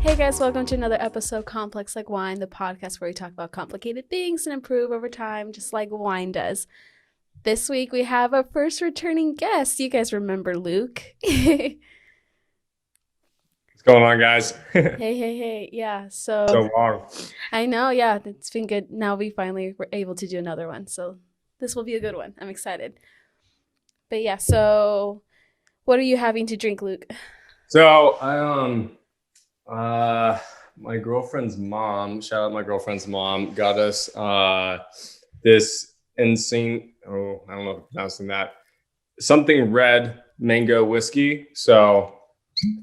Hey guys, welcome to another episode of Complex Like Wine, the podcast where we talk about complicated things and improve over time, just like wine does. This week we have a first returning guest. You guys remember Luke? What's going on, guys? Hey. Yeah, So long. I know, yeah, it's been good. Now we finally were able to do another one, so this will be a good one. I'm excited. But yeah, so what are you having to drink, Luke? So my girlfriend's mom, shout out my girlfriend's mom, got us this insane, I don't know if I'm pronouncing that, something red mango whiskey. So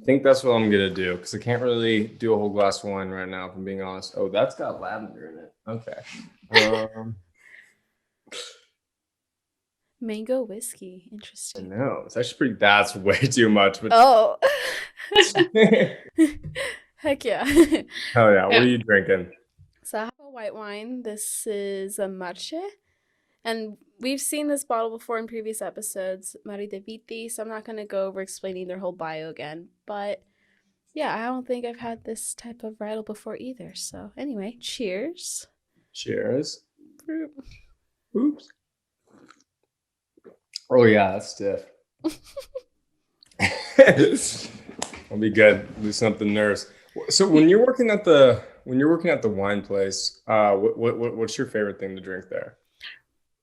I think that's what I'm gonna do, because I can't really do a whole glass of wine right now, if I'm being honest. Oh, that's got lavender in it. Okay. Mango whiskey. I Interesting. know. It's actually that's way too much, but Oh. Heck yeah. hell yeah. What are you drinking? So I have a white wine. This is a Marche. And we've seen this bottle before in previous episodes, Mari de Viti, so I'm not going to go over explaining their whole bio again. But yeah, I don't think I've had this type of varietal before either. So anyway, cheers. Cheers. Oops. Oh yeah, that's stiff. I'll be good. Loosen up the nerves. So when you're working at the wine place, what's your favorite thing to drink there?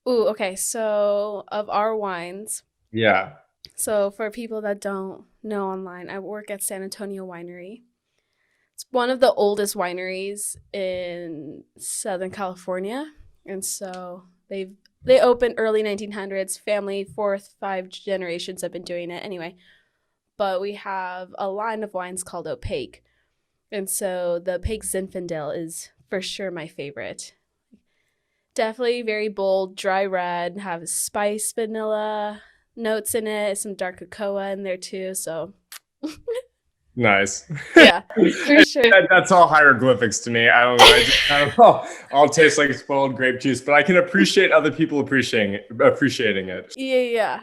Ooh, okay. So of our wines, Yeah. so for people that don't know online, I work at San Antonio Winery. It's one of the oldest wineries in Southern California. And so they opened early 1900s. Family, fourth, five generations have been doing it anyway. But we have a line of wines called Opaque. And so the Opaque Zinfandel is for sure my favorite. Definitely very bold, dry red, have spice vanilla notes in it, some dark cocoa in there too. So Nice. yeah, for sure. That's all hieroglyphics to me. I don't know. I just kind of all tastes like spoiled grape juice, but I can appreciate other people appreciating it. Yeah.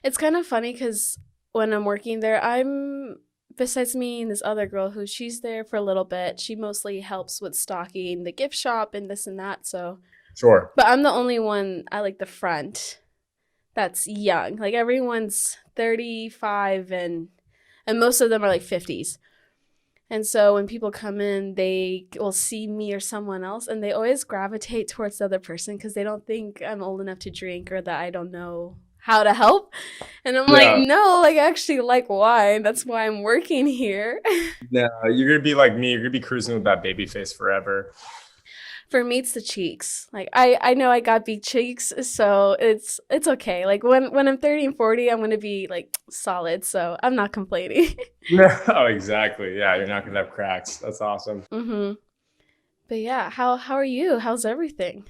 It's kind of funny because when I'm working there, besides me and this other girl she's there for a little bit, she mostly helps with stocking the gift shop and this and that. So, Sure. but I'm the only one at like the front that's young. Like everyone's 35 and most of them are like 50s. And so when people come in, they will see me or someone else and they always gravitate towards the other person because they don't think I'm old enough to drink or that I don't know how to help. And I'm like, Yeah. no, like I actually like wine. That's why I'm working here. No, you're gonna be like me. You're gonna be cruising with that baby face forever. For me, it's the cheeks. Like I know I got big cheeks, so it's okay. Like when I'm 30 and 40, I'm gonna be like solid. So I'm not complaining. No, exactly. Yeah, you're not gonna have cracks. That's awesome. But yeah, how are you? How's everything?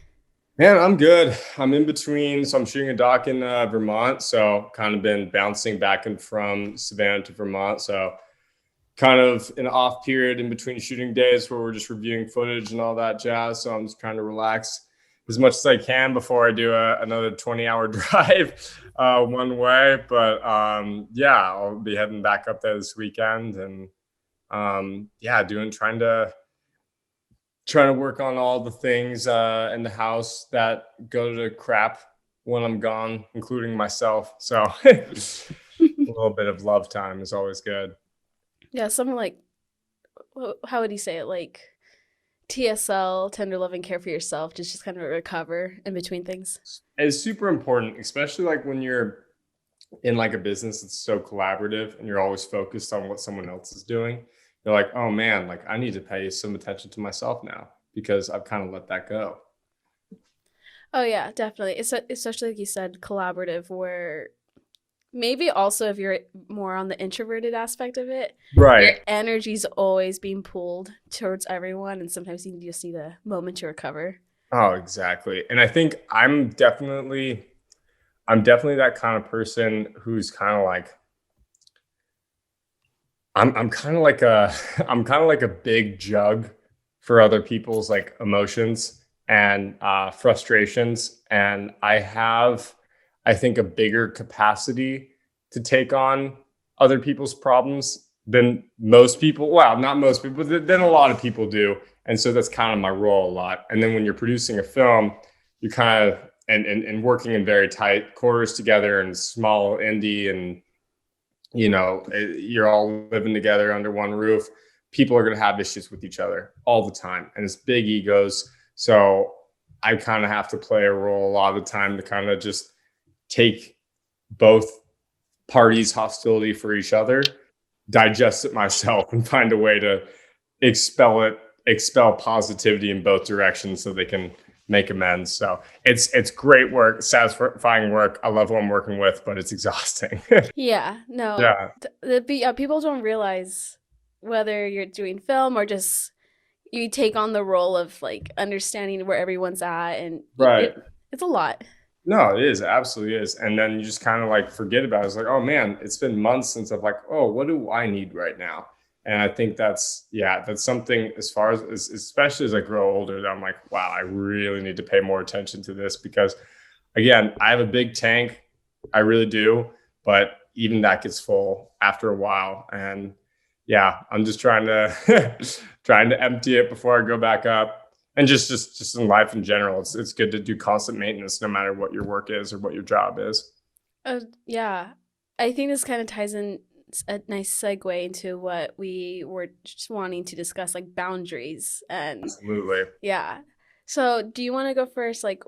Man, I'm good. I'm in between. So I'm shooting a doc in Vermont. So kind of been bouncing back and from Savannah to Vermont. So kind of an off period in between shooting days where we're just reviewing footage and all that jazz. So I'm just trying to relax as much as I can before I do another 20-hour drive one way. But yeah, I'll be heading back up there this weekend and yeah, trying to work on all the things in the house that go to crap when I'm gone, including myself. So a little bit of love time is always good. Yeah, something like, how would you say it? Like TSL, tender love and care for yourself, just kind of recover in between things. It's super important, especially like when you're in like a business that's so collaborative and you're always focused on what someone else is doing. You're like, oh man, like I need to pay some attention to myself now because I've kind of let that go. Oh yeah, definitely. It's especially like you said, collaborative, where maybe also if you're more on the introverted aspect of it, your Right. energy's always being pulled towards everyone, and sometimes you just need a moment to recover. Oh, exactly. And I think I'm definitely that kind of person who's kind of like I'm kind of like a I'm kind of like a big jug for other people's like emotions. and frustrations. And I have, I think, a bigger capacity to take on other people's problems than most people. Well, not most people, but than a lot of people do. And so that's kind of my role a lot. And then when you're producing a film, you kind of, and working in very tight quarters together and small indie, and you're all living together under one roof. People are going to have issues with each other all the time, and it's big egos. So I kind of have to play a role a lot of the time to kind of just take both parties' hostility for each other, digest it myself, and find a way to expel positivity in both directions so they can make amends. So it's great work, satisfying work. I love who I'm working with, but it's exhausting. Yeah, no, Yeah, people don't realize whether you're doing film or just you take on the role of like understanding where everyone's at, and right. it's a lot. No, it is, absolutely is. And then you just kind of like forget about it. It's like, oh man, it's been months since I've like, oh, what do I need right now? And I think that's something, as far as especially as I grow older, that I'm like, wow, I really need to pay more attention to this, because again, I have a big tank. I really do. But even that gets full after a while. And yeah, I'm just trying to trying to empty it before I go back up. And just in life in general, it's good to do constant maintenance no matter what your work is or what your job is. Yeah, I think this kind of ties in a nice segue into what we were just wanting to discuss, like boundaries. And Absolutely. yeah, so do you want to go first? Like,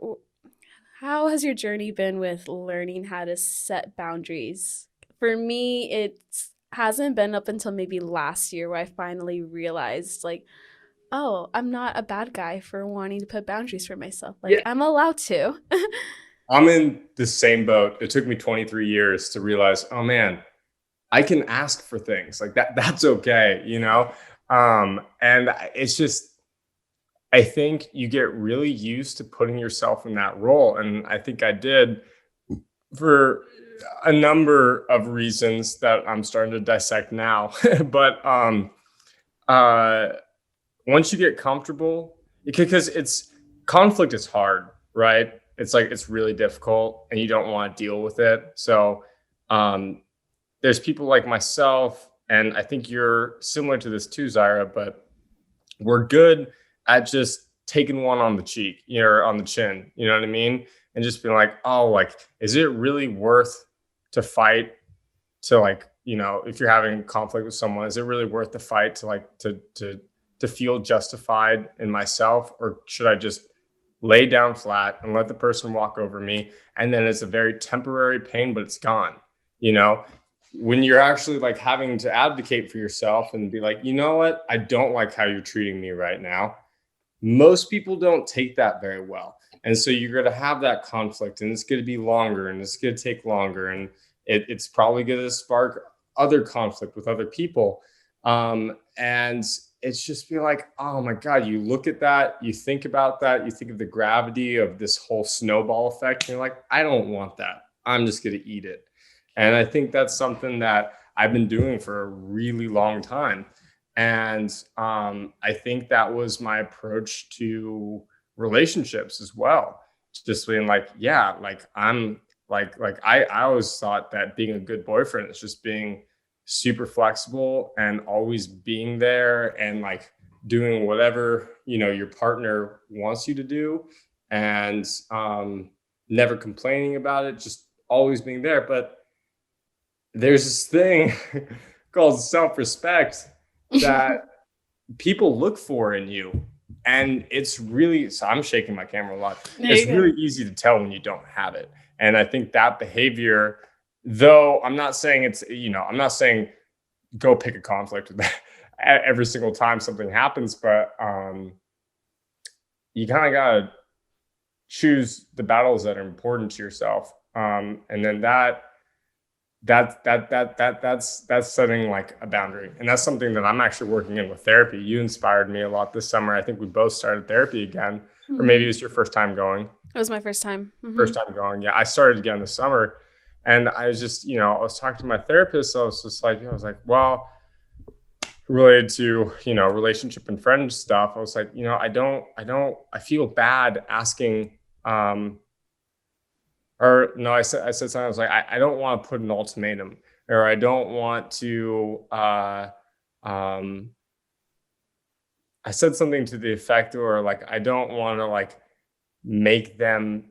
how has your journey been with learning how to set boundaries? For me, it hasn't been up until maybe last year where I finally realized, like, oh, I'm not a bad guy for wanting to put boundaries for myself. Like, Yeah. I'm allowed to. I'm in the same boat. It took me 23 years to realize, oh man, I can ask for things like that. That's okay, you know? And it's just, I think you get really used to putting yourself in that role. And I think I did for a number of reasons that I'm starting to dissect now. But uh, once you get comfortable, because it's conflict is hard, right? It's like it's really difficult and you don't want to deal with it. So um, there's people like myself, and I think you're similar to this too, Zaira, but we're good at just taking one on the cheek, or on the chin, you know what I mean? And just being like, oh, like, is it really worth to fight to, like, if you're having conflict with someone, is it really worth the fight to like to feel justified in myself? Or should I just lay down flat and let the person walk over me? And then it's a very temporary pain, but it's gone, you know? When you're actually like having to advocate for yourself and be like, you know what, I don't like how you're treating me right now. Most people don't take that very well. And so you're going to have that conflict, and it's going to be longer, and it's going to take longer. And it's probably going to spark other conflict with other people. And it's just be like, oh my God, you look at that, you think about that, you think of the gravity of this whole snowball effect. And you're like, I don't want that. I'm just going to eat it. And I think that's something that I've been doing for a really long time. And I think that was my approach to relationships as well. Just being like, yeah, like I'm like I always thought that being a good boyfriend is just being super flexible and always being there and like doing whatever your partner wants you to do, and never complaining about it, just always being there. But there's this thing called self-respect that people look for in you. And it's really, so I'm shaking my camera a lot. There It's you go. really easy to tell when you don't have it. And I think that behavior, though I'm not saying I'm not saying go pick a conflict with that every single time something happens, but you kind of got to choose the battles that are important to yourself. And then that's setting like a boundary, and that's something that I'm actually working in with therapy. You inspired me a lot this summer. I think we both started therapy again, or maybe it Mhm. was your first time going. It was my first time. Yeah, I started again this summer. And I was just I was talking to my therapist. So I was just like, I was like, well, related to, relationship and friend stuff, I was like, I feel bad asking, or no, I said something. I was like, I don't want to put an ultimatum, or I don't want to, um, I said something to the effect, or like, I don't want to like make them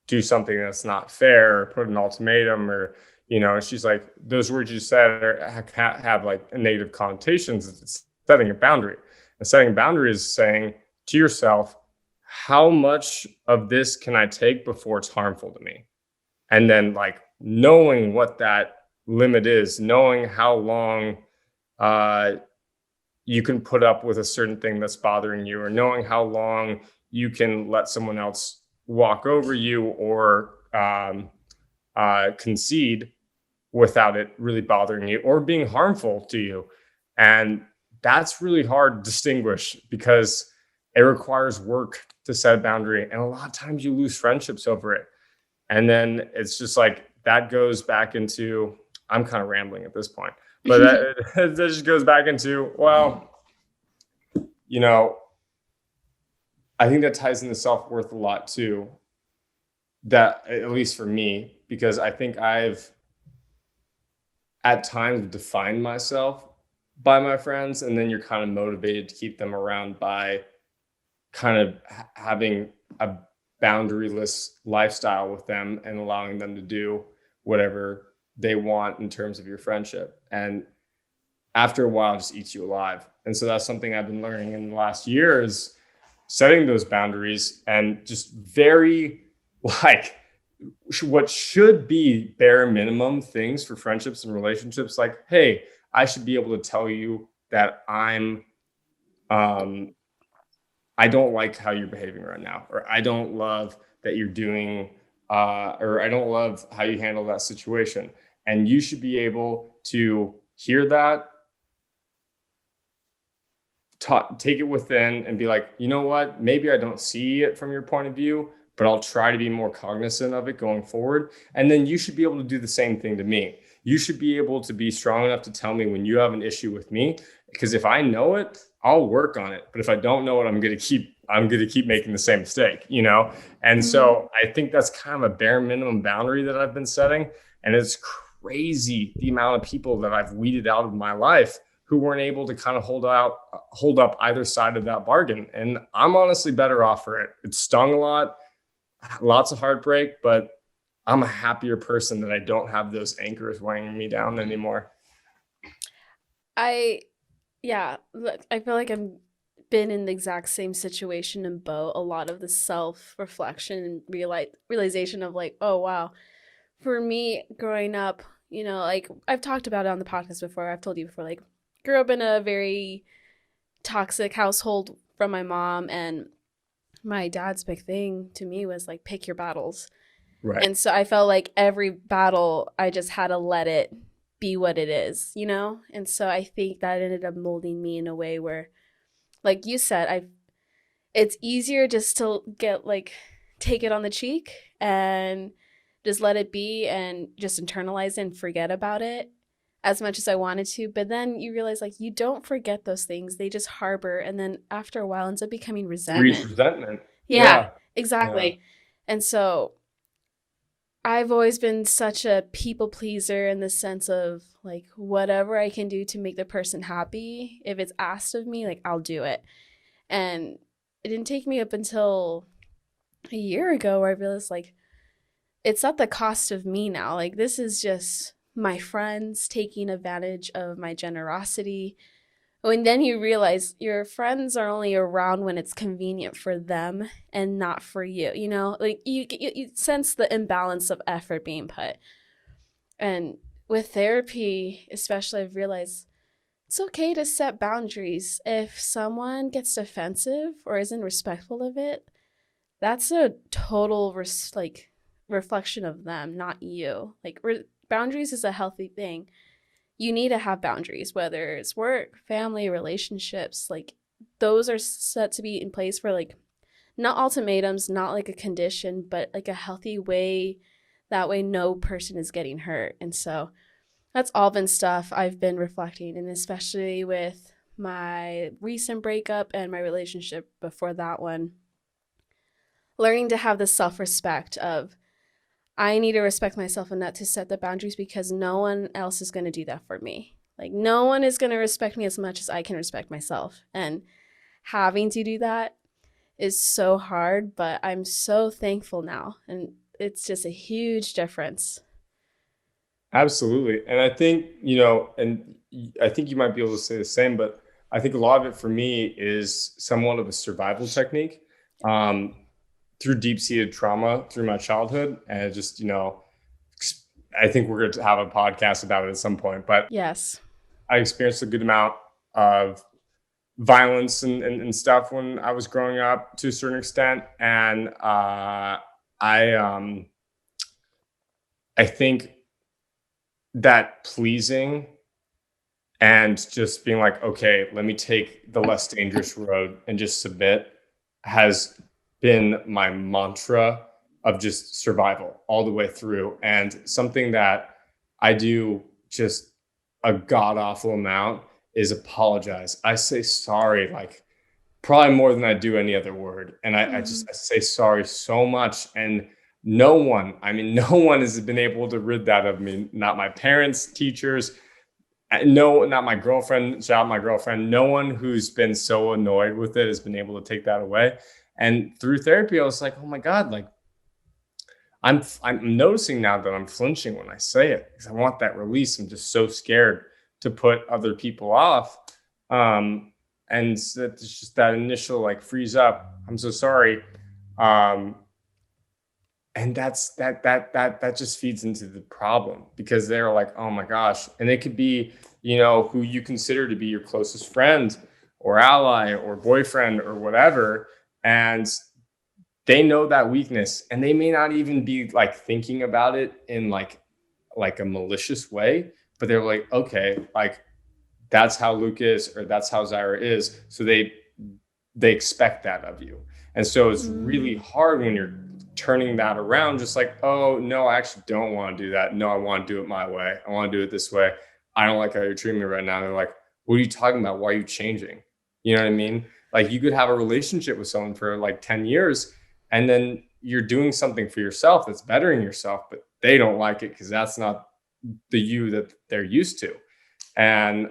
do something that's not fair, or put an ultimatum, or she's like, those words you said have like a negative connotations. It's setting a boundary, and setting a boundary is saying to yourself, how much of this can I take before it's harmful to me? And then like knowing what that limit is, knowing how long uh you can put up with a certain thing that's bothering you, or knowing how long you can let someone else walk over you, or concede without it really bothering you or being harmful to you. And that's really hard to distinguish, because it requires work to set a boundary. And a lot of times you lose friendships over it. And then it's just like that goes back into, I'm kind of rambling at this point, but that just goes back into, well, you know, I think that ties into self-worth a lot too. That, at least for me, because I think I've at times defined myself by my friends, and then you're kind of motivated to keep them around by kind of having a boundaryless lifestyle with them and allowing them to do whatever they want in terms of your friendship. And after a while, it just eats you alive. And so that's something I've been learning in the last year, is setting those boundaries, and just very like what should be bare minimum things for friendships and relationships. Like, hey, I should be able to tell you that um I don't like how you're behaving right now, or I don't love that you're doing, or I don't love how you handle that situation. And you should be able to hear that, take it within, and be like, you know what, maybe I don't see it from your point of view, but I'll try to be more cognizant of it going forward. And then you should be able to do the same thing to me. You should be able to be strong enough to tell me when you have an issue with me, because if I know it, I'll work on it. But if I don't know it, I'm going to keep making the same mistake, you know? And Mhm. so I think that's kind of a bare minimum boundary that I've been setting. And it's crazy the amount of people that I've weeded out of my life who weren't able to kind of hold up either side of that bargain. And I'm honestly better off for it. It stung a lot, lots of heartbreak, but I'm a happier person that I don't have those anchors weighing me down anymore. I Yeah, look, I feel like I've been in the exact same situation and boat. A lot of the self reflection and realization of like, oh wow, for me growing up, like I've talked about it on the podcast before. I've told you before, like grew up in a very toxic household from my mom, and my dad's big thing to me was like pick your battles. Right. And so I felt like every battle I just had to let it be what it is. And so I think that ended up molding me in a way where, like you said, it's easier just to get like take it on the cheek and just let it be and just internalize it and forget about it as much as I wanted to. But then you realize like you don't forget those things. They just harbor, and then after a while ends up becoming Breeds resentment. resentment. Yeah, Yeah. Yeah. exactly. And so I've always been such a people pleaser in the sense of like whatever I can do to make the person happy, if it's asked of me, like I'll do it. And it didn't take me up until a year ago where I realized like it's at the cost of me now. Like this is just my friends taking advantage of my generosity. And then you realize your friends are only around when it's convenient for them and not for you. Like you sense the imbalance of effort being put. And with therapy, especially, I've realized it's okay to set boundaries. If someone gets defensive or isn't respectful of it, that's a total reflection of them, not you. Like boundaries is a healthy thing. You need to have boundaries, whether it's work, family, relationships. Like those are set to be in place for like not ultimatums, not like a condition, but like a healthy way. That way, no person is getting hurt. And so That's all been stuff I've been reflecting, and especially with my recent breakup and my relationship before that one, learning to have the self respect of I need to respect myself enough to set the boundaries because no one else is going to do that for me. Like, no one is going to respect me as much as I can respect myself. And having to do that is so hard, but I'm so thankful now. And it's just a huge difference. Absolutely. And I think, you know, and I think you might be able to say the same, but I think a lot of it for me is somewhat of a survival technique, um, through deep seated trauma through my childhood. And just, you know, I think we're going to have a podcast about it at some point, but Yes. I experienced a good amount of violence and stuff when I was growing up to a certain extent. And I, um, I think that pleasing and just being like, okay, let me take the less dangerous road and just submit has been my mantra of just survival all the way through. And something that I do just a god awful amount is apologize. I say sorry, like probably more than I do any other word. And Mm-hmm. I say sorry so much. And no one, I mean, no one has been able to rid that of me. Not my parents, teachers, no, not my girlfriend. Shout out my girlfriend. No one who's been so annoyed with it has been able to take that away. And through therapy, I was like, oh my God, like I'm noticing now that I'm flinching when I say it because I want that release. I'm just so scared to put other people off. Um, and so it's just that initial like freeze up. I'm so sorry. Um, and that just feeds into the problem because they're like, oh my gosh. And it could be, you know, who you consider to be your closest friend or ally or boyfriend or whatever. And they know that weakness and they may not even be like thinking about it in like a malicious way, but they're like, okay, like that's how Luke is or that's how Zyra is. So they expect that of you. And so it's really Mm. hard when you're turning that around, just like, oh no, I actually don't want to do that. No, I want to do it my way. I want to do it this way. I don't like how you're treating me right now. They're like, what are you talking about? Why are you changing? You know what I mean? Like you could have a relationship with someone for like 10 years and then you're doing something for yourself that's bettering yourself, but they don't like it because that's not the you that they're used to. And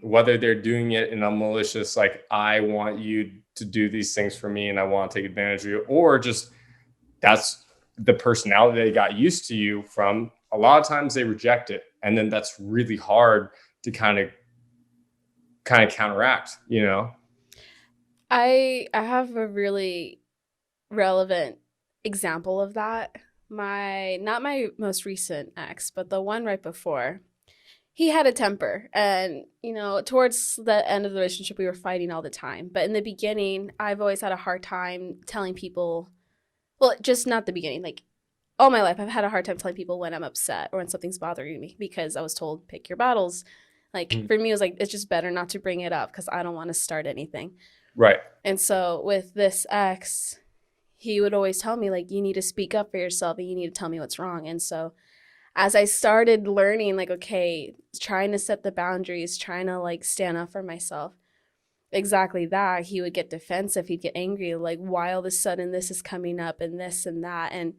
whether they're doing it in a malicious, like, I want you to do these things for me and I want to take advantage of you, or just that's the personality they got used to you from, a lot of times they reject it. And then that's really hard to kind of counteract, you know? I have a really relevant example of that. My not my most recent ex, but the one right before. He had a temper and towards the end of the relationship we were fighting all the time. But in the beginning, I've always had a hard time telling people, well, just not the beginning, like all my life I've had a hard time telling people when I'm upset or when something's bothering me because I was told pick your battles. Like Mhm. for me it was like it's just better not to bring it up because I don't want to start anything. Right. And so with this ex, he would always tell me like you need to speak up for yourself and you need to tell me what's wrong. And so as I started learning, like, okay, trying to set the boundaries, trying to like stand up for myself, exactly that, he would get defensive, he'd get angry, like, why all of a sudden this is coming up and this and that. And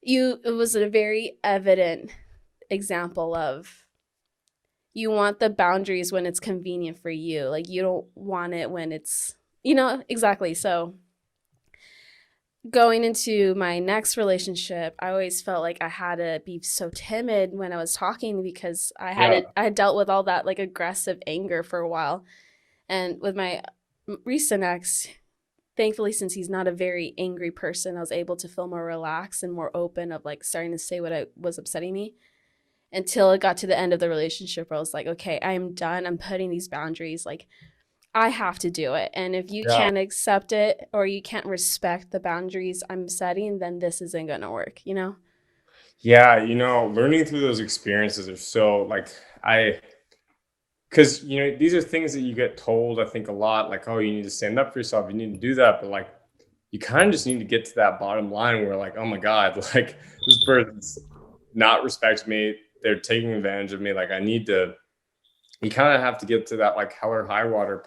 it was a very evident example of you want the boundaries when it's convenient for you. Like, you don't want it when exactly. So going into my next relationship, I always felt like I had to be so timid when I was talking because Yeah. I had dealt with all that like aggressive anger for a while. And with my recent ex, thankfully, since he's not a very angry person, I was able to feel more relaxed and more open of like starting to say what I was upsetting me until it got to the end of the relationship where I was like, okay, I'm done. I'm putting these boundaries. Like, I have to do it. And if you Yeah. can't accept it or you can't respect the boundaries I'm setting, then this isn't going to work, you know? Yeah. You know, learning through those experiences are so like, because, you know, these are things that you get told, I think, a lot, like, oh, you need to stand up for yourself, you need to do that. But like, you kind of just need to get to that bottom line where, like, oh my God, like, this person's not respect me. they're taking advantage of me. Like I need to, you kind of have to get to that like hell or high water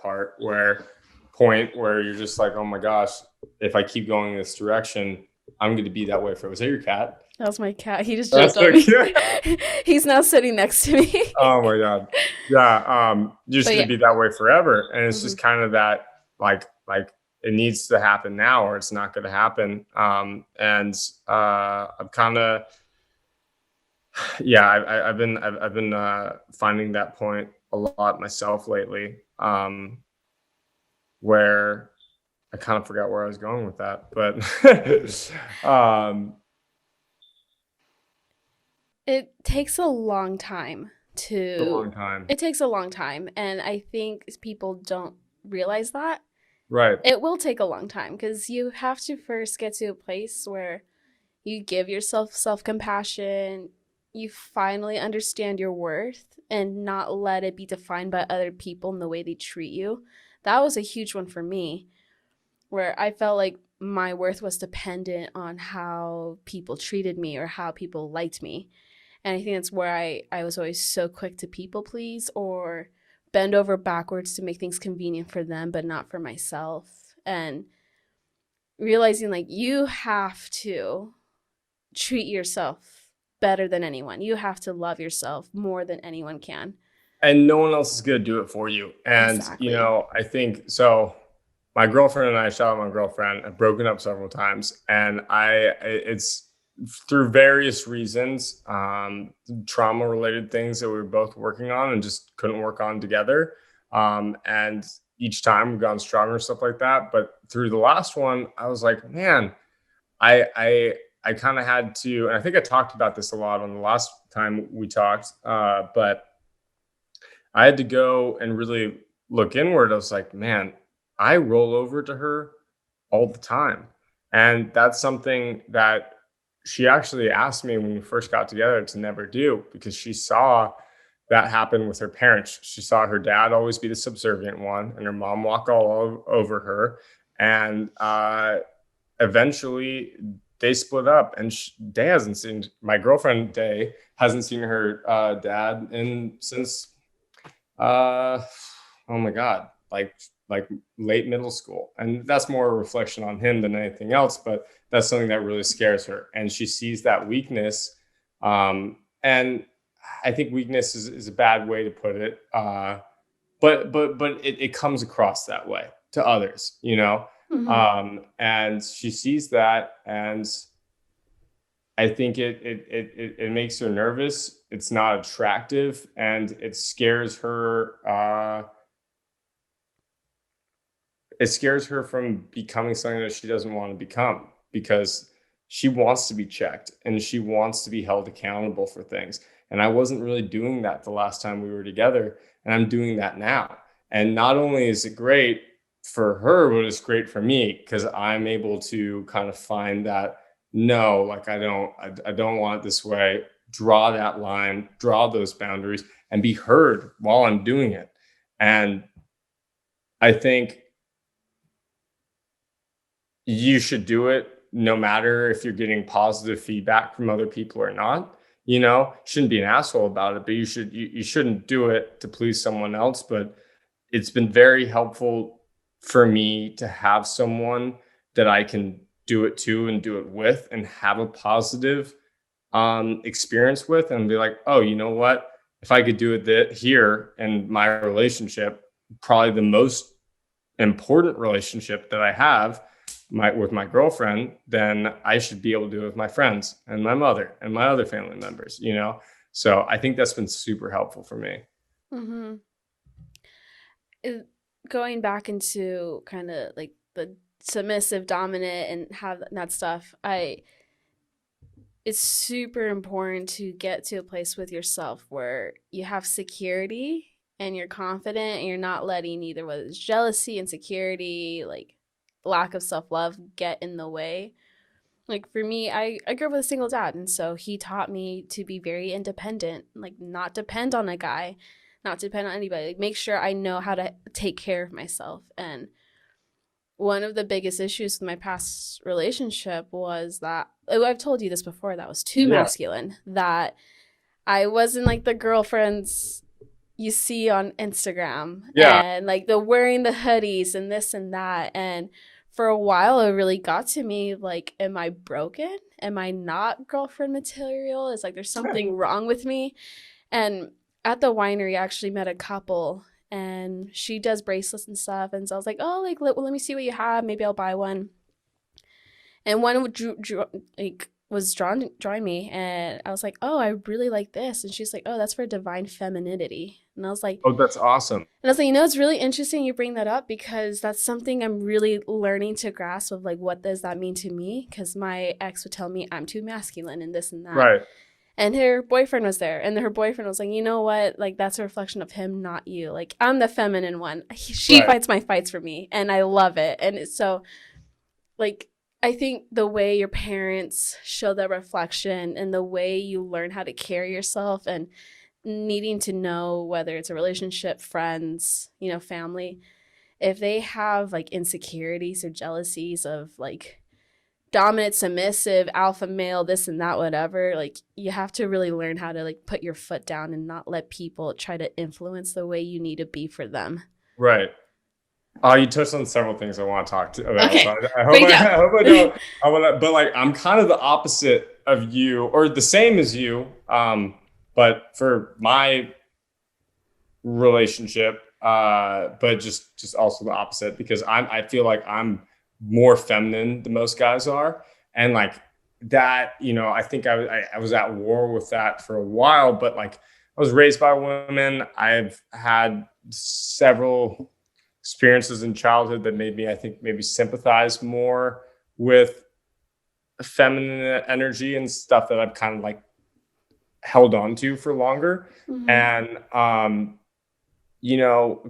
point where you're just like, oh my gosh, if I keep going this direction, I'm going to be that way for. Was that your cat? That was my cat. He just That's jumped on the me. cat. He's now sitting next to me. Oh my god. Yeah. You're just But going to yeah. be that way forever, and it's Hmm. just kind of that like it needs to happen now, or it's not going to happen. And I'm kind of yeah. I've been finding that point a lot myself lately. Where I kind of forgot where I was going with that, but It takes a long time it's a long to. time. It takes a long time, and I think people don't realize that. Right. It will take a long time because you have to first get to a place where you give yourself self compassion, you finally understand your worth, and not let it be defined by other people and the way they treat you. That was a huge one for me, where I felt like my worth was dependent on how people treated me or how people liked me. And I think that's where I was always so quick to people please or bend over backwards to make things convenient for them, but not for myself. And realizing like you have to treat yourself better than anyone. You have to love yourself more than anyone can. And no one else is going to do it for you. And, Exactly. I think so. My girlfriend and I, shout out my girlfriend, have broken up several times. And it's through various reasons, trauma related things that we were both working on and just couldn't work on together. And each time we've gotten stronger, stuff like that. But through the last one, I was like, man, I, I, I kind of had to, and I think I talked about this a lot on the last time we talked, but I had to go and really look inward. I was like, man, I roll over to her all the time. And that's something that she actually asked me when we first got together to never do because she saw that happen with her parents. She saw her dad always be the subservient one and her mom walk all over her. And eventually they split up and Day hasn't seen my girlfriend Day hasn't seen her dad in since uh, oh my God, like late middle school, and that's more a reflection on him than anything else. But that's something that really scares her, and she sees that weakness. And I think weakness is a bad way to put it. But it comes across that way to others, Mm-hmm. and she sees that, and I think it makes her nervous. It's not attractive, and it scares her. It scares her from becoming something that she doesn't want to become because she wants to be checked and she wants to be held accountable for things. And I wasn't really doing that the last time we were together, and I'm doing that now. And not only is it great for her, but it's great for me because I'm able to kind of find that no, like I don't want it this way. Draw that line, draw those boundaries, and be heard while I'm doing it. And I think you should do it no matter if you're getting positive feedback from other people or not. Shouldn't be an asshole about it, but you shouldn't do it to please someone else. But it's been very helpful for me to have someone that I can do it to and do it with and have a positive experience with and be like, oh, you know what? If I could do it here in my relationship, probably the most important relationship that I have with my girlfriend, then I should be able to do it with my friends and my mother and my other family members. So I think that's been super helpful for me. Mm-hmm. Going back into kind of like the submissive, dominant, and have that stuff, it's super important to get to a place with yourself where you have security and you're confident and you're not letting either whether it's jealousy, insecurity, like lack of self love get in the way. Like for me, I grew up with a single dad, and so he taught me to be very independent, like not depend on a guy, not depend on anybody. Like make sure I know how to take care of myself. And one of the biggest issues with my past relationship was that I've told you this before, that was too Yeah. masculine, that I wasn't like the girlfriends you see on Instagram Yeah. and like the wearing the hoodies and this and that. And for a while, it really got to me like, am I broken? Am I not girlfriend material? Is like there's something wrong with me? And at the winery, I actually met a couple and she does bracelets and stuff. And so I was like, oh, like, let me see what you have. Maybe I'll buy one. And one like was drawing me, and I was like, "Oh, I really like this." And she's like, "Oh, that's for divine femininity." And I was like, Oh, that's awesome. it's really interesting you bring that up because that's something I'm really learning to grasp of like what does that mean to me? Because my ex would tell me I'm too masculine and this and that. Right. And her boyfriend was there, and her boyfriend was like, you know what? Like, that's a reflection of him, not you. Like, I'm the feminine one. She Right. fights my fights for me, and I love it. And it's so, like, I think the way your parents show that reflection and the way you learn how to carry yourself and needing to know whether it's a relationship, friends, family, if they have like insecurities or jealousies of like dominant, submissive, alpha male, this and that, whatever, like you have to really learn how to like put your foot down and not let people try to influence the way you need to be for them. Right. You touched on several things I want to talk about. So Okay, I hope break it I, down. I hope I don't. I want to, but like I'm kind of the opposite of you, or the same as you. But for my relationship, but just also the opposite because I feel like I'm more feminine than most guys are, and like that, I think I was at war with that for a while, but like I was raised by women. I've had several experiences in childhood that made me, I think, maybe sympathize more with feminine energy and stuff that I've kind of like held on to for longer. Mm-hmm. And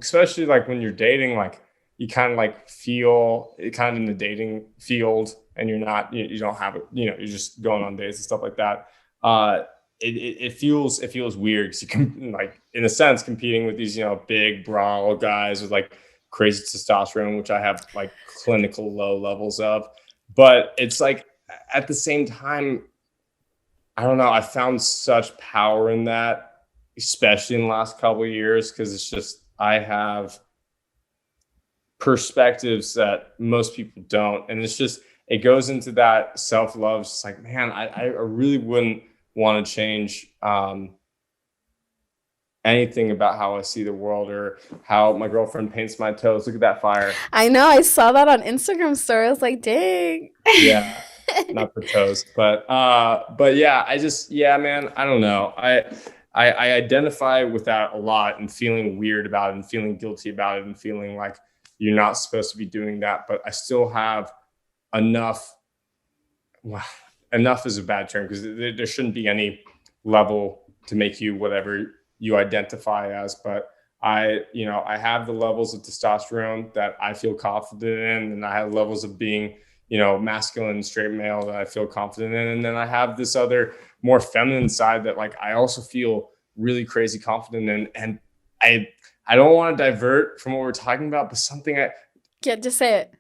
especially like when you're dating, like you kind of like feel it kind of in the dating field and you're not, you don't have it, you're just going on dates and stuff like that. Uh, it feels weird because you can like in a sense competing with these, big brawl guys with like crazy testosterone, which I have like clinical low levels of. But it's like at the same time, I don't know, I found such power in that, especially in the last couple of years, because it's just I have perspectives that most people don't. And it's just it goes into that self-love. It's like, man, I really wouldn't want to change anything about how I see the world or how my girlfriend paints my toes. Look at that fire. I know. I saw that on Instagram story. I was like, dang. Yeah, not the toes, but yeah, yeah, man, I don't know. I identify with that a lot and feeling weird about it and feeling guilty about it and feeling like you're not supposed to be doing that, but I still have enough. Well, enough is a bad term because there shouldn't be any level to make you whatever you identify as. But I have the levels of testosterone that I feel confident in, and I have levels of being, masculine, straight male that I feel confident in, and then I have this other more feminine side that like I also feel really crazy confident in, and I don't want to divert from what we're talking about, but something Yeah, just say it.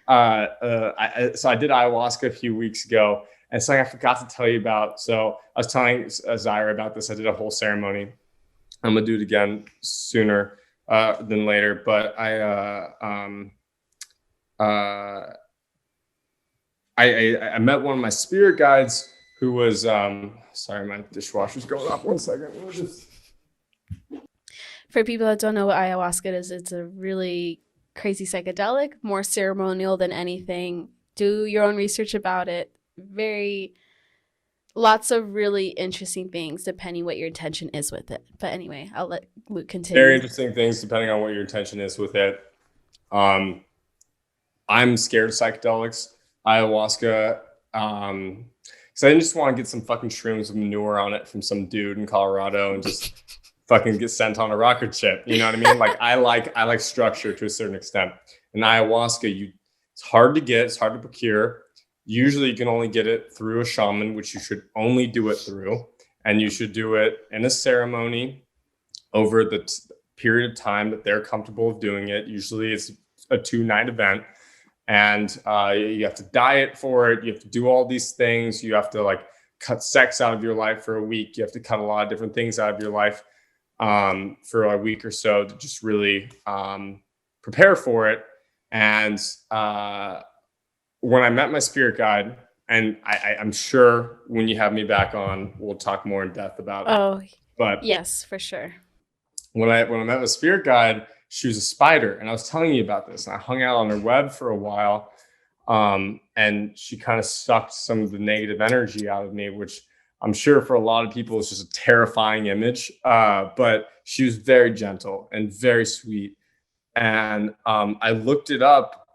so I did ayahuasca a few weeks ago, and something I forgot to tell you about. So I was telling Zaire about this. I did a whole ceremony. I'm gonna do it again sooner than later. But I met one of my spirit guides who was sorry, my dishwasher's going off. 1 second. For people that don't know what ayahuasca is, it's a really crazy psychedelic, more ceremonial than anything. Do your own research about it. Lots of really interesting things depending what your intention is with it. But anyway, I'll let Luke continue. Very interesting things depending on what your intention is with it. I'm scared of psychedelics, ayahuasca, because I just want to get some fucking shrooms with manure on it from some dude in Colorado and just fucking get sent on a rocket ship. You know what I mean? Like I like structure to a certain extent. And ayahuasca, it's hard to get, it's hard to procure. Usually you can only get it through a shaman, which you should only do it through. And you should do it in a ceremony over the period of time that they're comfortable with doing it. Usually it's a 2-night event. And you have to diet for it. You have to do all these things. You have to like cut sex out of your life for a week. You have to cut a lot of different things out of your life for a week or so to just really prepare for it. And when I met my spirit guide, and I'm sure when you have me back on, we'll talk more in depth about it. Oh, but yes, for sure. When I met my spirit guide, she was a spider, and I was telling you about this. And I hung out on her web for a while, and she kind of sucked some of the negative energy out of me, which I'm sure for a lot of people is just a terrifying image. But she was very gentle and very sweet. And I looked it up,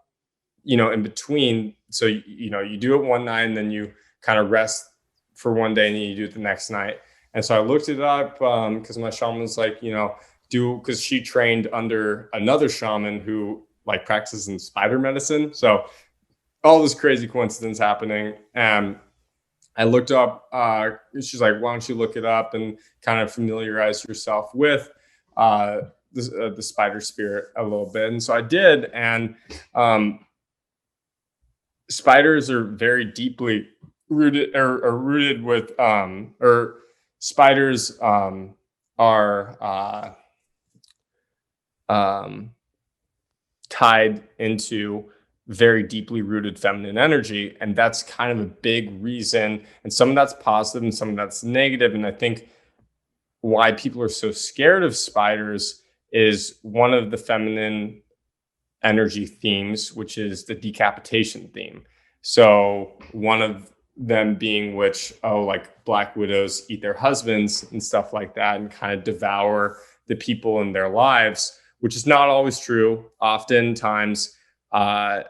in between. So, you do it one night and then you kind of rest for one day and then you do it the next night. And so I looked it up because my shaman was like, because she trained under another shaman who like practices in spider medicine. So all this crazy coincidence happening. And I looked up, she's like, why don't you look it up and kind of familiarize yourself with the spider spirit a little bit. And so I did. And spiders are very deeply rooted or rooted with, or spiders are tied into very deeply rooted feminine energy. And that's kind of a big reason. And some of that's positive and some of that's negative. And I think why people are so scared of spiders is one of the feminine energy themes, which is the decapitation theme. So one of them being like Black widows eat their husbands and stuff like that and kind of devour the people in their lives, which is not always true. Oftentimes, Black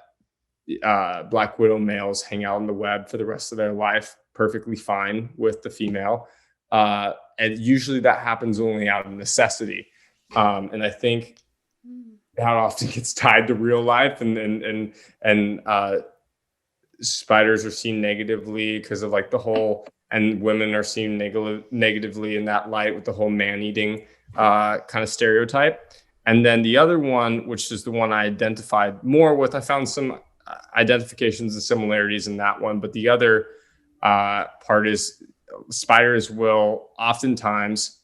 widow males hang out on the web for the rest of their life, perfectly fine with the female. And usually that happens only out of necessity. And I think that often gets tied to real life and spiders are seen negatively because of like the whole, and women are seen negatively in that light with the whole man-eating kind of stereotype. And then the other one, which is the one I identified more with, I found some identifications and similarities in that one. But the other part is spiders will oftentimes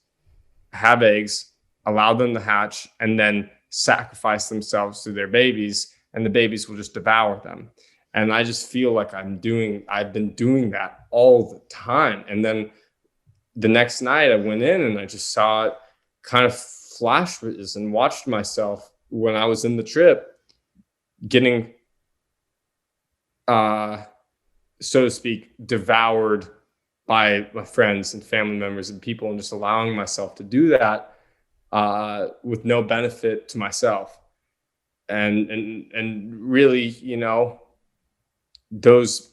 have eggs, allow them to hatch, and then sacrifice themselves to their babies, and the babies will just devour them. And I just feel like I've been doing that all the time. And then the next night I went in and I just saw it kind of flashes and watched myself when I was in the trip getting, so to speak, devoured by my friends and family members and people, and just allowing myself to do that with no benefit to myself. And really, those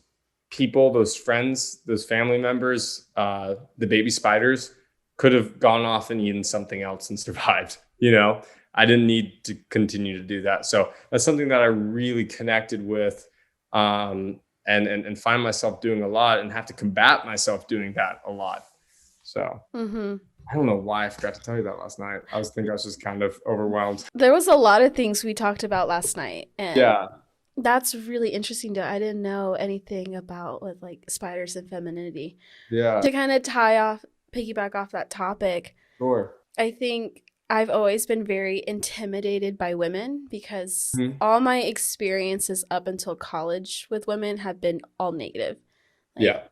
people, those friends, those family members, the baby spiders could have gone off and eaten something else and survived. I didn't need to continue to do that. So that's something that I really connected with, and find myself doing a lot and have to combat myself doing that a lot. So I don't know why I forgot to tell you that last night. I was just kind of overwhelmed. There was a lot of things we talked about last night. And yeah. That's really interesting. I didn't know anything about like spiders and femininity. Yeah. To kind of piggyback off that topic. Sure. I think I've always been very intimidated by women because all my experiences up until college with women have been all negative. Like,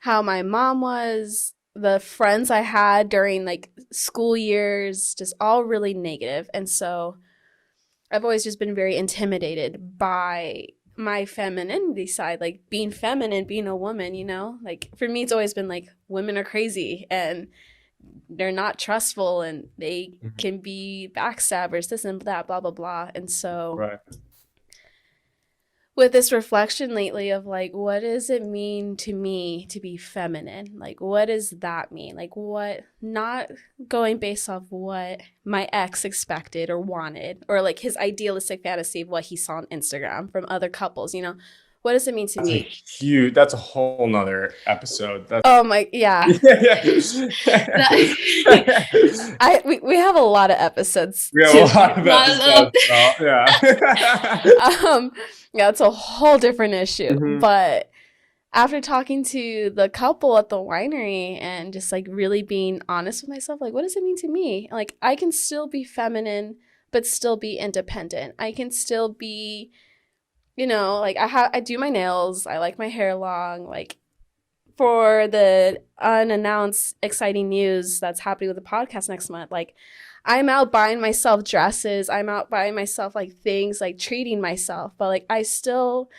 how my mom was, the friends I had during like school years, just all really negative. And so I've always just been very intimidated by my femininity side, like being feminine, being a woman, like for me, it's always been like women are crazy and they're not trustful and they can be backstabbers, this and that, blah, blah, blah. And so with this reflection lately of like, what does it mean to me to be feminine? Like, what does that mean? Like, what, not going based off what my ex expected or wanted, or like his idealistic fantasy of what he saw on Instagram from other couples, what does it mean to me? That's a whole nother episode. Oh my, yeah. We have a lot of episodes. We have a lot of episodes. Yeah. Yeah, it's a whole different issue. But after talking to the couple at the winery and just like really being honest with myself, like, what does it mean to me? Like, I can still be feminine, but still be independent. I can still be, like I do my nails. I like my hair long. Like, for the unannounced exciting news that's happening with the podcast next month, like I'm out buying myself dresses. I'm out buying myself like things, like treating myself. But like I still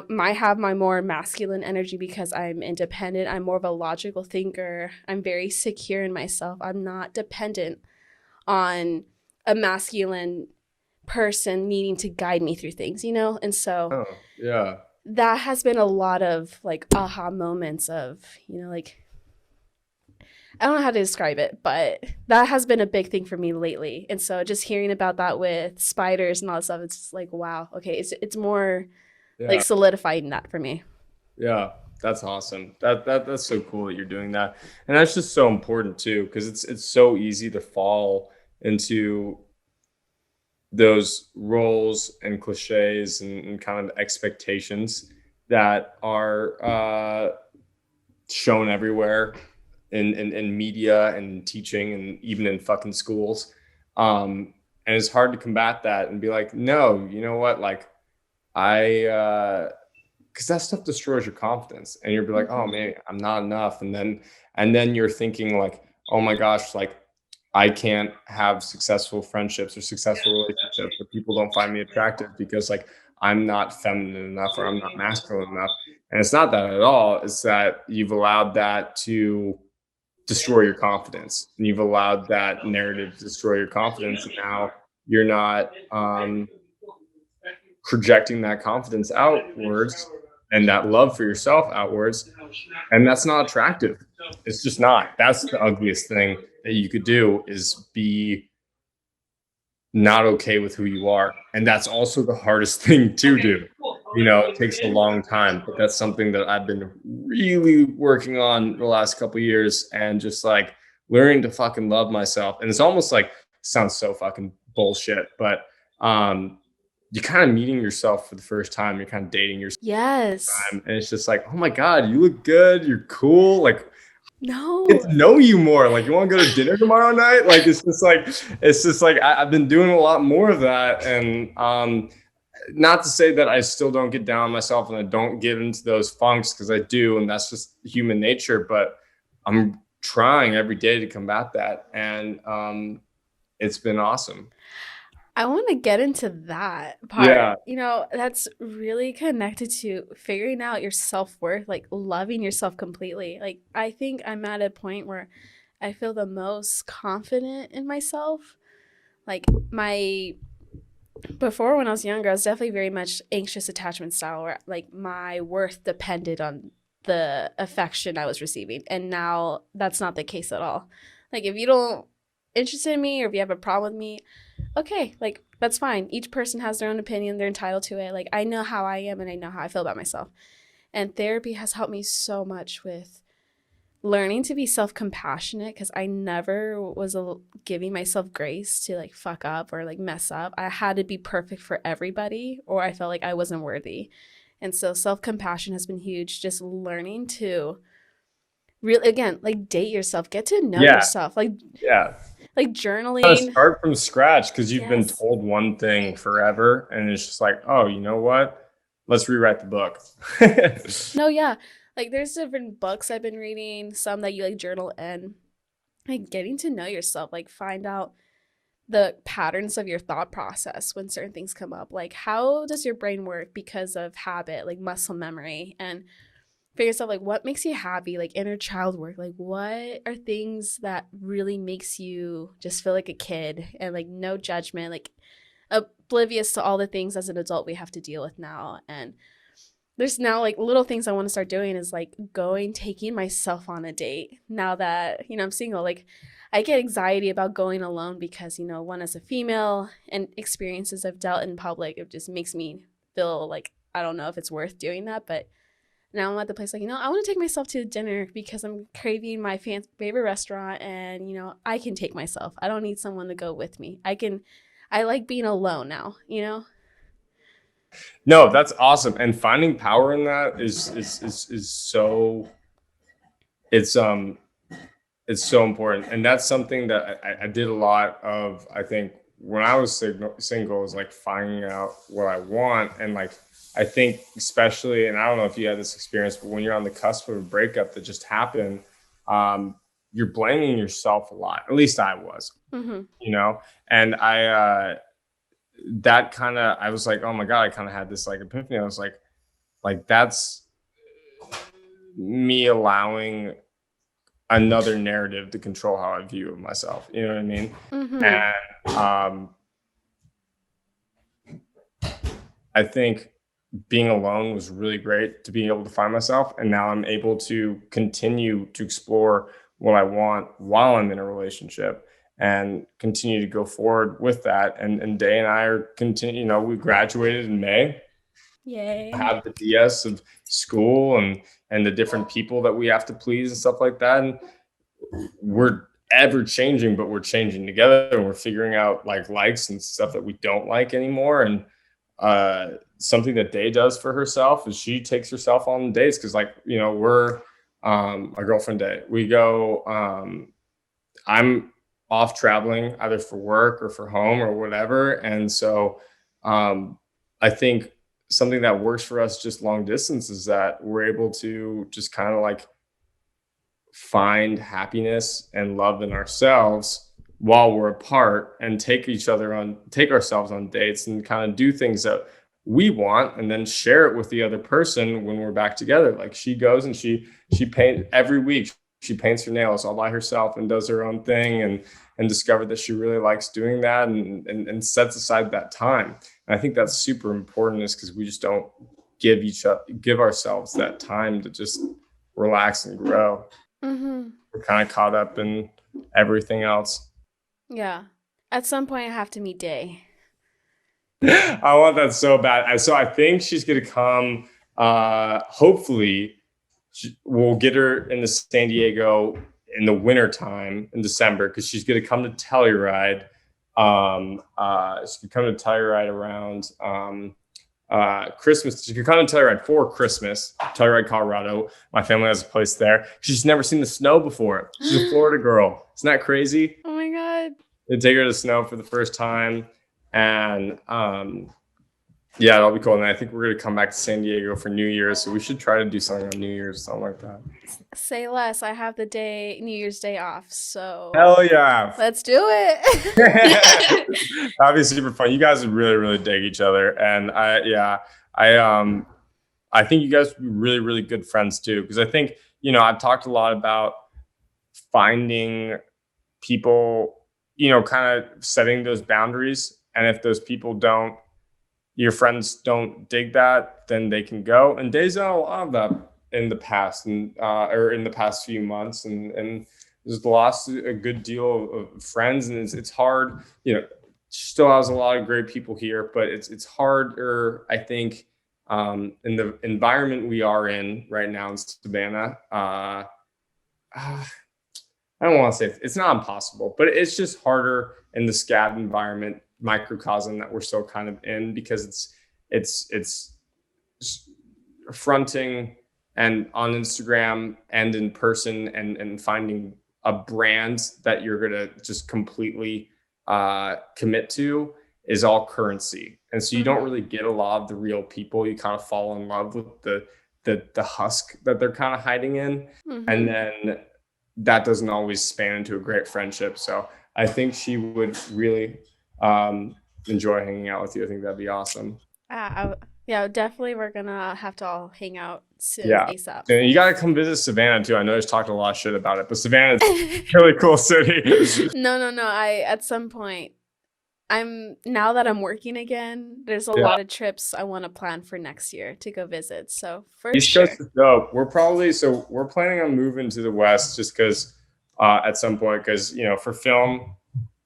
might have my more masculine energy because I'm independent. I'm more of a logical thinker. I'm very secure in myself. I'm not dependent on a masculine person needing to guide me through things. And so Oh, yeah. that has been a lot of like aha moments of, like, I don't know how to describe it, but that has been a big thing for me lately. And so just hearing about that with spiders and all that stuff, it's just like, wow, okay, it's more like Yeah. solidifying that for me. Yeah. That's awesome. That's so cool that you're doing that. And that's just so important too, because it's so easy to fall into those roles and cliches and kind of expectations that are shown everywhere in media and teaching and even in fucking schools. And it's hard to combat that and be like, no, you know what? Like, because that stuff destroys your confidence, and you'll be like, oh Mm-hmm. man, I'm not enough. And then you're thinking like, oh my gosh, like I can't have successful friendships or successful relationships, or people don't find me attractive because like I'm not feminine enough or I'm not masculine enough. And it's not that at all. It's that you've allowed that to destroy your confidence, and you've allowed that narrative to destroy your confidence. And now you're not projecting that confidence outwards and that love for yourself outwards. And that's not attractive. It's just not. That's the ugliest thing that you could do, is be not okay with who you are. And that's also the hardest thing to do. It takes a long time, but that's something that I've been really working on the last couple of years, and just like learning to fucking love myself. And it's almost like, sounds so fucking bullshit, but you're kind of meeting yourself for the first time. You're kind of dating yourself, Yes. and it's just like, oh my God, you look good. You're cool. Like, get No. to know you more. Like, you want to go to dinner tomorrow night? Like, it's just like I've been doing a lot more of that. And not to say that I still don't get down on myself and I don't get into those funks, because I do, and that's just human nature. But I'm trying every day to combat that, and it's been awesome. I want to get into that part. Yeah, That's really connected to figuring out your self worth, like loving yourself completely. Like, I think I'm at a point where I feel the most confident in myself. Like, before when I was younger, I was definitely very much anxious attachment style, where like my worth depended on the affection I was receiving. And now that's not the case at all. Like, if you don't interested in me or if you have a problem with me, okay, like that's fine. Each person has their own opinion, they're entitled to it. Like, I know how I am and I know how I feel about myself. And therapy has helped me so much with learning to be self-compassionate, because I never was giving myself grace to like fuck up or like mess up. I had to be perfect for everybody, or I felt like I wasn't worthy. And so self-compassion has been huge, just learning to really, again, like date yourself, get to know yeah, yourself, like yeah. journaling. Start from scratch, because you've been Yes. told one thing forever, and it's just like, oh, you know what? Let's rewrite the book. No, yeah. Like, there's different books I've been reading, some that you like journal in, like getting to know yourself, like find out the patterns of your thought process when certain things come up. Like, how does your brain work because of habit, like muscle memory, and figure yourself like what makes you happy, like inner child work, like what are things that really makes you just feel like a kid, and like no judgment, like oblivious to all the things as an adult we have to deal with now. And there's now like little things I want to start doing, is like taking myself on a date now that I'm single. Like, I get anxiety about going alone because one, as a female, and experiences I've dealt in public, it just makes me feel like I don't know if it's worth doing that. But now I'm at the place like, I want to take myself to dinner because I'm craving my favorite restaurant, and I can take myself. I don't need someone to go with me. I like being alone now. No, that's awesome. And finding power in that is so it's it's so important. And that's something that I did a lot of, I think, when I was single, is like finding out what I want. And like, I think, especially, and I don't know if you had this experience, but when you're on the cusp of a breakup that just happened, um, you're blaming yourself a lot. At least I was, Hmm. you know? And that kind of, I was like, oh my God, I kind of had this like epiphany. I was like, that's me allowing another narrative to control how I view myself. You know what I mean? Hmm. And I think being alone was really great to be able to find myself. And now I'm able to continue to explore what I want while I'm in a relationship and continue to go forward with that. And Day and I are continue, we graduated in May, Yay. have the DS of school and the different people that we have to please and stuff like that. And we're ever changing, but we're changing together and we're figuring out like likes and stuff that we don't like anymore. And something that Day does for herself is she takes herself on dates because, like, we're my girlfriend Day. We go. I'm off traveling either for work or for home or whatever, and so I think something that works for us just long distance is that we're able to just kind of like find happiness and love in ourselves while we're apart and take ourselves on dates and kind of do things that we want and then share it with the other person when we're back together. Like she goes and she paint every week. She paints her nails all by herself and does her own thing and discovered that she really likes doing that and sets aside that time. And I think that's super important is because we just don't give ourselves that time to just relax and grow. Hmm. We're kind of caught up in everything else. Yeah. At some point, I have to meet Day. I want that so bad. So I think she's gonna come. Hopefully, we'll get her into San Diego in the winter time in December because she's gonna come to Telluride. She could come to Telluride around Christmas. She could come to Telluride for Christmas, Telluride, Colorado. My family has a place there. She's never seen the snow before. She's a Florida girl. Isn't that crazy? Oh my God. They take her to snow for the first time, and yeah, that'll be cool. And I think we're gonna come back to San Diego for New Year's, so we should try to do something on New Year's, something like that. Say less. I have the day, New Year's Day off. So Hell yeah! let's do it. That'd be super fun. You guys would really, really dig each other, and I I think you guys would be really, really good friends too. Because I think I've talked a lot about finding people, kind of setting those boundaries, and if those people don't your friends don't dig that, then they can go. And Day's done a lot of that in the past and or in the past few months, and just lost a good deal of friends, and it's hard. She still has a lot of great people here, but it's harder, I think, in the environment we are in right now in Savannah. Uh, I don't want to say it's not impossible, but it's just harder in the SCAD environment microcosm that we're still kind of in because it's fronting and on Instagram and in person and finding a brand that you're gonna just completely commit to is all currency, and so you don't Hmm. really get a lot of the real people. You kind of fall in love with the husk that they're kind of hiding in, and Hmm. then that doesn't always span into a great friendship. So I think she would really enjoy hanging out with you. I think that'd be awesome. Yeah, definitely. We're gonna have to all hang out soon, Yeah. ASAP. And you got to come visit Savannah too. I know there's talked a lot of shit about it, but Savannah's a really cool city. No, no, no. At some point, now that I'm working again, there's a Yeah. lot of trips I want to plan for next year to go visit. So for East Coast sure. is dope. We're planning on moving to the West just because at some point, because, for film,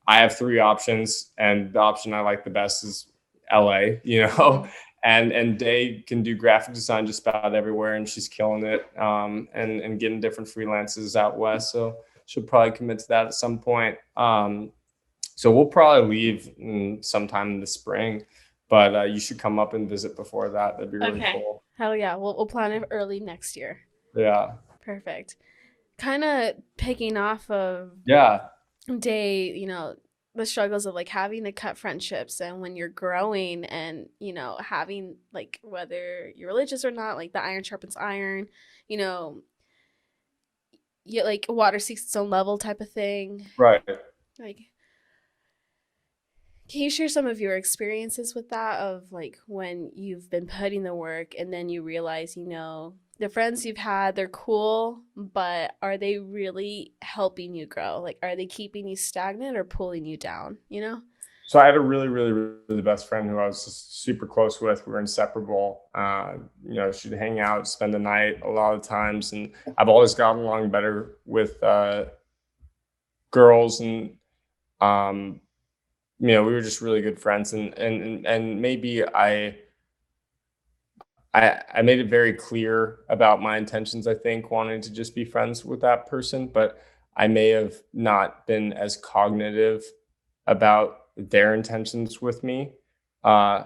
I have three options, and the option I like the best is LA, Hmm. and Day can do graphic design just about everywhere, and she's killing it, and getting different freelances out west. So she'll probably commit to that at some point. So we'll probably leave sometime in the spring. but you should come up and visit before that. That'd be really Okay. cool. Hell yeah. We'll plan it early next year. Yeah. Perfect. Kind of picking off of Yeah. day, the struggles of like having to cut friendships and when you're growing and, having like whether you're religious or not, like the iron sharpens iron, you know, you like water seeks its own level type of thing. Right. Like, can you share some of your experiences with that of like when you've been putting the work and then you realize, the friends you've had, they're cool, but are they really helping you grow? Like, are they keeping you stagnant or pulling you down, So I had a really, really, really best friend who I was just super close with. We were inseparable. She'd hang out, spend the night a lot of times, and I've always gotten along better with girls, and um, we were just really good friends. And maybe I made it very clear about my intentions, I think, wanting to just be friends with that person, but I may have not been as cognitive about their intentions with me. Uh,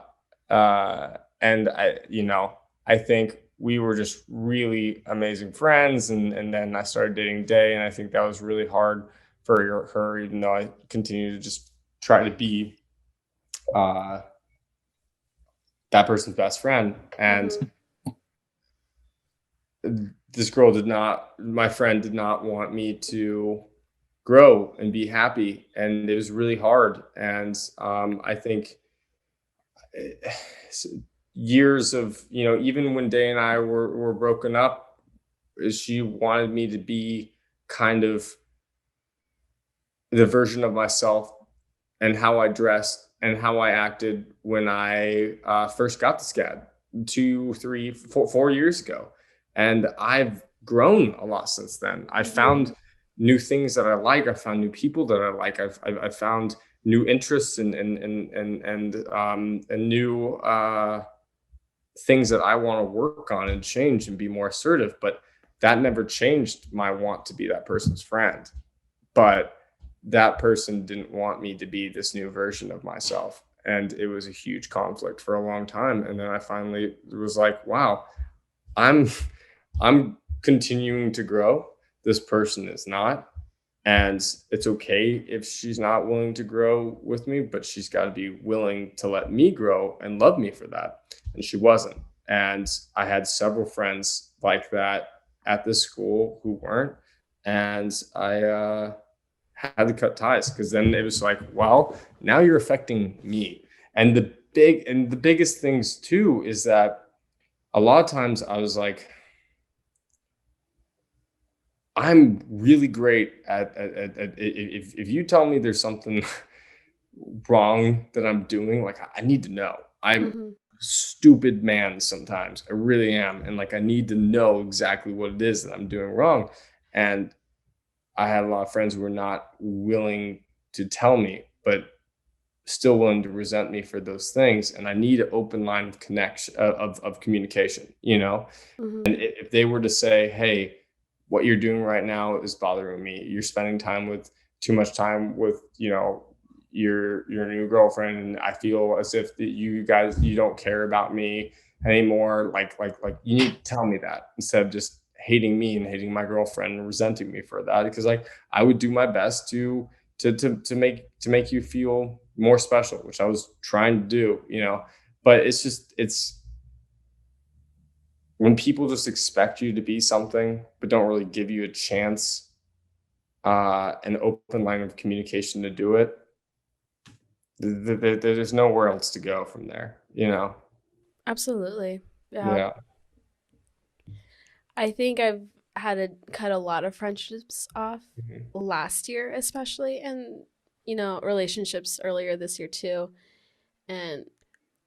and I think we were just really amazing friends. And then I started dating Day, and I think that was really hard for her, even though I continue to just try to be uh, that person's best friend. And Mm-hmm. my friend did not want me to grow and be happy. And it was really hard. And I think eh, years of, even when Day and I were broken up, she wanted me to be kind of the version of myself and how I dressed and how I acted when I first got the SCAD 4 years ago. And I've grown a lot since then. I Mm-hmm. found new things that I like. I found new people that I like. I've found new interests and new things that I want to work on and change and be more assertive. But that never changed my want to be that person's friend. But that person didn't want me to be this new version of myself. And it was a huge conflict for a long time. And then I finally was like, wow, I'm I'm continuing to grow. This person is not. And it's okay if she's not willing to grow with me, but she's got to be willing to let me grow and love me for that. And she wasn't. And I had several friends like that at this school who weren't. And I had to cut ties because then it was like, well, now you're affecting me. And the biggest things too is that a lot of times I was like, I'm really great at if you tell me there's something wrong that I'm doing, like I need to know. I'm a Mm-hmm. stupid man sometimes. I really am. And like I need to know exactly what it is that I'm doing wrong. And I had a lot of friends who were not willing to tell me, but still willing to resent me for those things. And I need an open line of connection of communication, Mm-hmm. and if they were to say, hey, what you're doing right now is bothering me. You're spending too much time with, your new girlfriend, and I feel as if you don't care about me anymore. Like you need to tell me that instead of just hating me and hating my girlfriend and resenting me for that. Because like I would do my best to make you feel more special, which I was trying to do. But it's when people just expect you to be something but don't really give you a chance, an open line of communication to do it, there's nowhere else to go from there. Absolutely. Yeah. Yeah. I think I've had to cut a lot of friendships off Mhm. last year, especially, and, relationships earlier this year too. And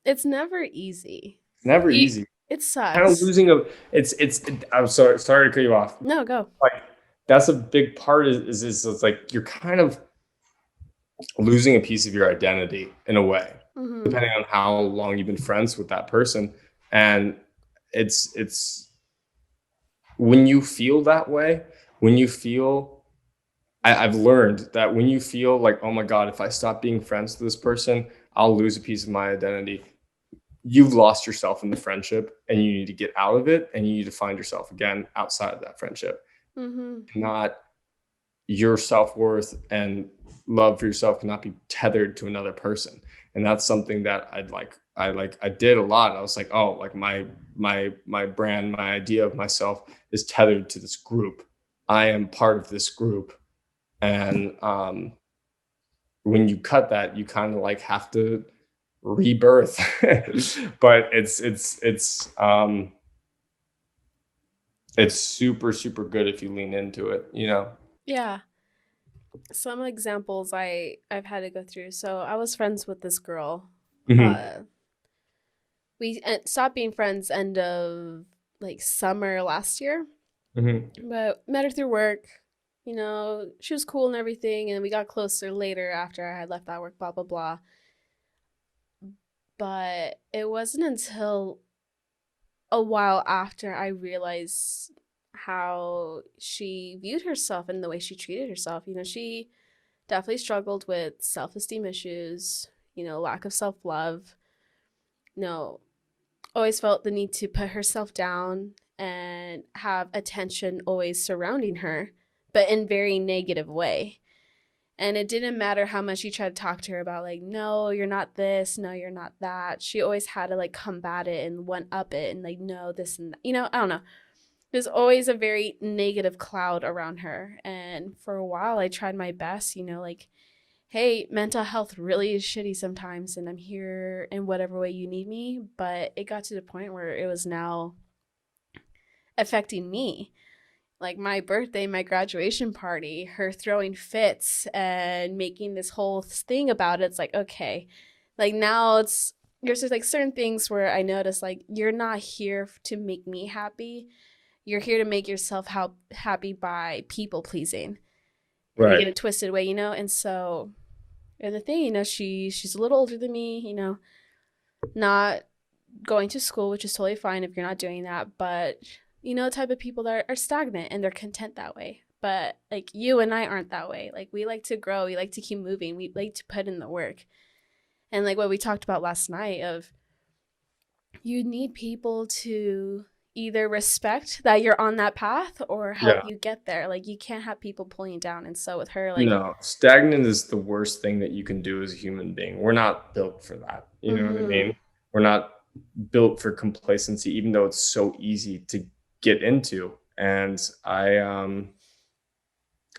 it's never easy. It's never You, easy. it Kind of sucks. losing a I'm sorry to cut you off. No, go. Like that's a big part is it's like you're kind of losing a piece of your identity in a way, Mm-hmm. depending on how long you've been friends with that person. And it's when you feel that way, when you feel I've learned that when you feel like, oh my God, if I stop being friends with this person, I'll lose a piece of my identity. you've lost yourself in the friendship and you need to get out of it and you need to find yourself again outside of that friendship. Mm-hmm. Not your self-worth and love for yourself cannot be tethered to another person. And that's something that I did a lot. I was like, oh, like my brand, my idea of myself is tethered to this group. I am part of this group. And when you cut that, you kind of like have to rebirth. But it's super, super good if you lean into it, you know? Yeah. Some examples I've had to go through. So I was friends with this girl. Hmm. Uh, we stopped being friends end of like summer last year, Hmm. but met her through work. You know, she was cool and everything, and we got closer later after I had left that work. Blah blah blah. But it wasn't until a while after I realized how she viewed herself and the way she treated herself. You know, she definitely struggled with self esteem issues, you know, lack of self love. You know, always felt the need to put herself down and have attention always surrounding her, but in very negative way. And it didn't matter how much you tried to talk to her about, like, no, you're not this, no, you're not that. She always had to like combat it and one up it and like, no, this and that. You know, I don't know. There's always a very negative cloud around her. And for a while, I tried my best, you know, like, hey, mental health really is shitty sometimes, and I'm here in whatever way you need me. But it got to the point where it was now affecting me. Like my birthday, my graduation party, her throwing fits and making this whole thing about it. It's like, okay, like now there's just like certain things where I notice like you're not here to make me happy. You're here to make yourself happy by people pleasing. And you Right. get a twisted way, you know? And so, and the thing, you know, she's a little older than me, you know, not going to school, which is totally fine if you're not doing that, but you know, the type of people that are stagnant and they're content that way. But like you and I aren't that way. Like we like to grow, we like to keep moving, we like to put in the work. And like what we talked about last night of you need people to either respect that you're on that path or help Yeah. you get there. Like you can't have people pulling you down. And so with her, like, No, stagnant is the worst thing that you can do as a human being. We're not built for that. You know what I mm-hmm, mean? We're not built for complacency, even though it's so easy to get into. And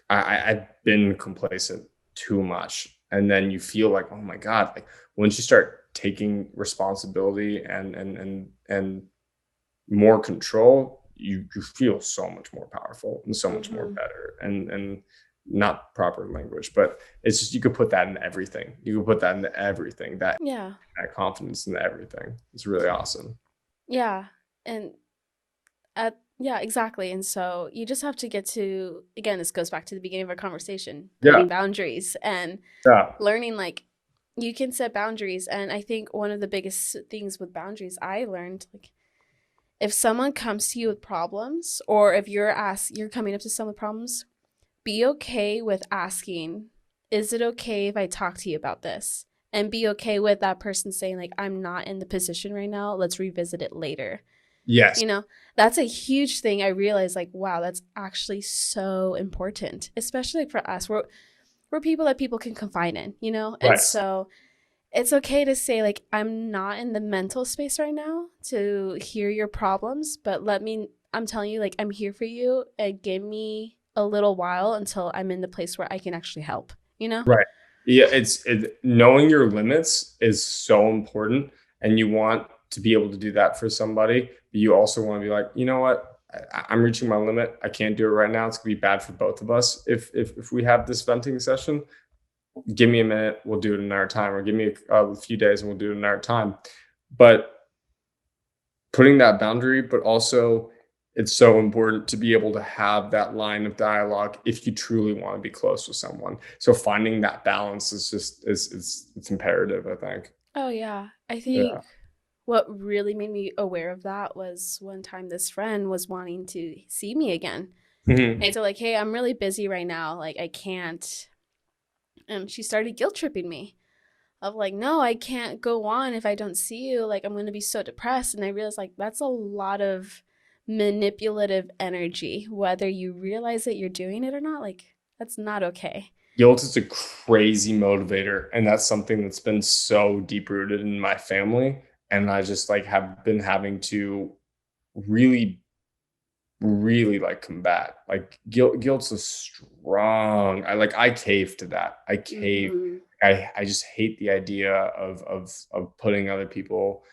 I've been complacent too much. And then you feel like, oh my God, like once you start taking responsibility and more control, you feel so much more powerful and so much more mm-hmm. better. And not proper language, but it's just you could put that in everything. You could put that into everything. Yeah. That confidence in everything. It's really awesome. Yeah. And yeah, exactly. And so you just have to get to, again, this goes back to the beginning of our conversation, Yeah. putting boundaries and Yeah. learning like you can set boundaries. And I think one of the biggest things with boundaries I learned, like if someone comes to you with problems or if you're coming up to someone with problems, be okay with asking, is it okay if I talk to you about this? And be okay with that person saying like, I'm not in the position right now. Let's revisit it later. Yes. You know, that's a huge thing. I realized like, wow, that's actually so important, especially like for us. We're people that people can confide in, you know? And Right. so it's okay to say like, I'm not in the mental space right now to hear your problems, but I'm telling you, like, I'm here for you and give me a little while until I'm in the place where I can actually help, you know? Right. Yeah, knowing your limits is so important, and you want to be able to do that for somebody. But you also want to be like, you know what, I'm reaching my limit. I can't do it right now. It's gonna be bad for both of us. If we have this venting session, give me a minute. We'll do it another time, or give me a few days and we'll do it another time. But putting that boundary, but also it's so important to be able to have that line of dialogue if you truly want to be close with someone. So finding that balance is just is it's imperative, I think. Oh, yeah. I Yeah. think what really made me aware of that was one time this friend was wanting to see me again. Mhm. And so, like, hey, I'm really busy right now. Like, I can't. And she started guilt tripping me of like, no, I can't go on if I don't see you. Like, I'm going to be so depressed. And I realized like that's a lot of manipulative energy, whether you realize that you're doing it or not. Like, that's not okay. Guilt is a crazy motivator, and that's something that's been so deep rooted in my family. And I just like have been having to really, really like combat. Like guilt's a strong. I cave to that. I cave. Mm-hmm. I just hate the idea of putting other people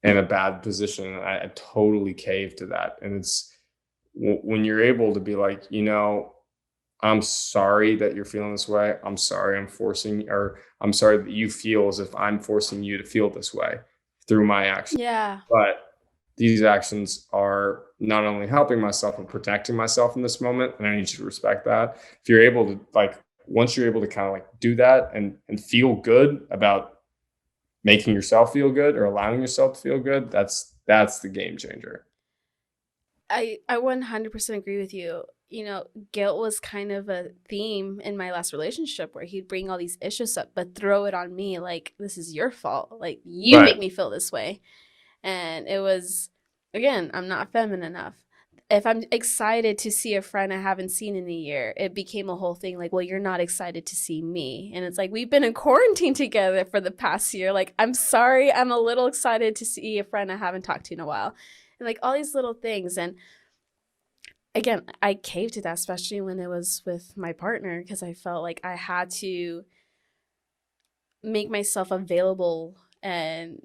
in a bad position. I totally cave to that. And it's when you're able to be like, I'm sorry that you're feeling this way. I'm sorry or I'm sorry that you feel as if I'm forcing you to feel this way through my actions. Yeah. But these actions are not only helping myself and protecting myself in this moment, and I need you to respect that. If you're able to once you're able to kind of like do that and feel good about making yourself feel good or allowing yourself to feel good, that's the game changer. I 100% agree with you. Guilt was kind of a theme in my last relationship where he'd bring all these issues up, but throw it on me like, this is your fault. Like, you Right. make me feel this way. And it was, again, I'm not feminine enough. If I'm excited to see a friend I haven't seen in a year, it became a whole thing like, well, you're not excited to see me. And it's like, we've been in quarantine together for the past year. Like, I'm sorry, I'm a little excited to see a friend I haven't talked to in a while. And like all these little things. And again, I caved to that, especially when it was with my partner, because I felt like I had to make myself available and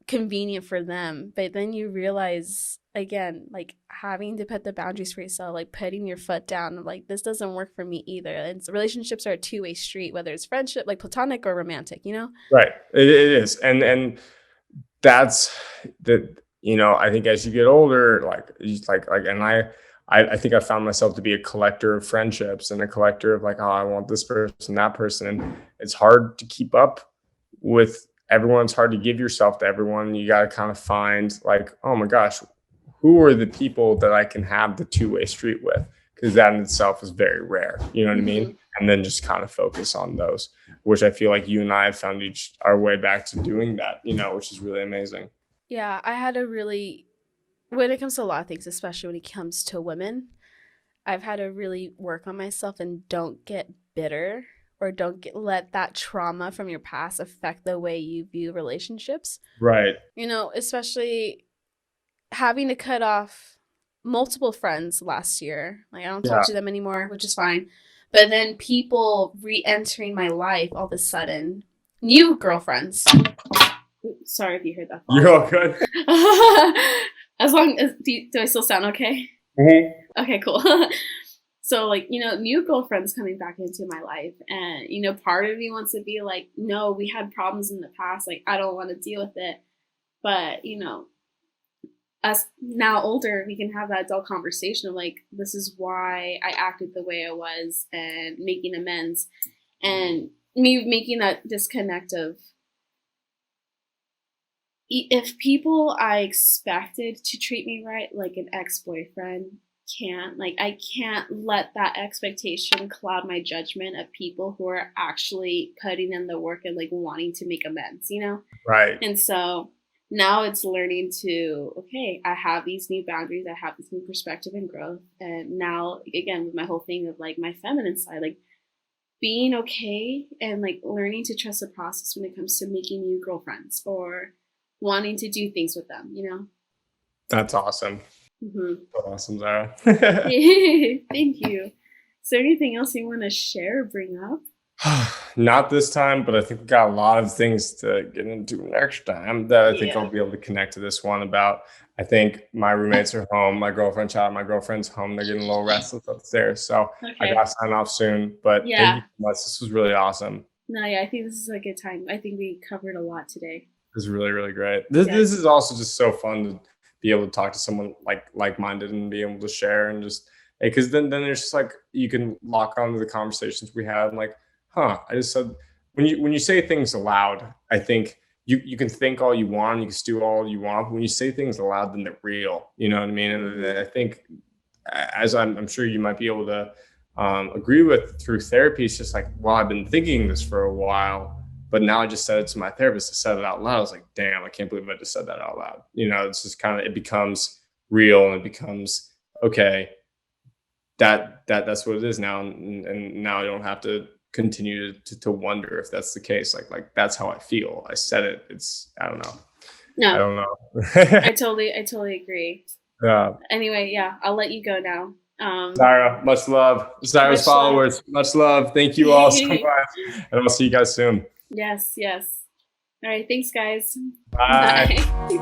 convenient for them. But then you realize, again, like having to put the boundaries for yourself, like putting your foot down, like this doesn't work for me either. And relationships are a two-way street, whether it's friendship, like platonic or romantic, you know? Right. It is. And that's the, I think as you get older, and I think I found myself to be a collector of friendships and a collector of like, oh, I want this person, that person. And it's hard to keep up with everyone. It's hard to give yourself to everyone. You got to kind of find like, oh my gosh, who are the people that I can have the two-way street with? Because that in itself is very rare. You know what I mean? And then just kind of focus on those, which I feel like you and I have found our way back to doing that, which is really amazing. Yeah, I had a really, when it comes to a lot of things, especially when it comes to women, I've had to really work on myself and don't get bitter or let that trauma from your past affect the way you view relationships. Right. Especially having to cut off multiple friends last year. Like, I don't Yeah. talk to them anymore, which is fine. But then people re entering my life all of a sudden, new girlfriends. Oops, sorry if you heard that. You're all good. As long as, do I still sound okay? Mm-hmm. Okay, cool. So, like, new girlfriends coming back into my life. And, part of me wants to be like, no, we had problems in the past. Like, I don't want to deal with it. But, us now older, we can have that adult conversation of like, this is why I acted the way I was and making amends. And me making that disconnect of, if people I expected to treat me right, like an ex-boyfriend, can't, like, I can't let that expectation cloud my judgment of people who are actually putting in the work and like wanting to make amends, Right. And so now it's learning to, okay, I have these new boundaries, I have this new perspective and growth. And now, again, with my whole thing of like my feminine side, like being okay and like learning to trust the process when it comes to making new girlfriends or wanting to do things with them. That's awesome. Mm-hmm. Awesome, Zara. Thank you. Is there anything else you want to share or bring up? Not this time, but I think we got a lot of things to get into next time that I think I'll be able to connect to this one about. I think my roommates are home. My girlfriend's home. They're getting a little restless upstairs. So I got to sign off soon. But thank you so much. This was really awesome. No, yeah, I think this is a good time. I think we covered a lot today. It was really, really great. This is also just so fun to be able to talk to someone like-minded and be able to share and just, because then there's just like, you can lock onto the conversations we had and like, I just said, when you say things aloud, I think you can think all you want, you can do all you want. But when you say things aloud, then they're real. You know what I mean? And I think, as I'm sure you might be able to agree with through therapy, it's just like, well, I've been thinking this for a while. But now I just said it to my therapist. I said it out loud. I was like, damn, I can't believe I just said that out loud. You know, it's just kind of, it becomes real and it becomes, okay, that's what it is now. And now I don't have to continue to wonder if that's the case. Like that's how I feel. I said it. It's, I don't know. No, I don't know. I totally agree. Yeah. Anyway, yeah, I'll let you go now. Zyra, much love. Zyra's followers, much love. Thank you all so much. And I'll see you guys soon. Yes. All right. Thanks, guys. Bye. Bye.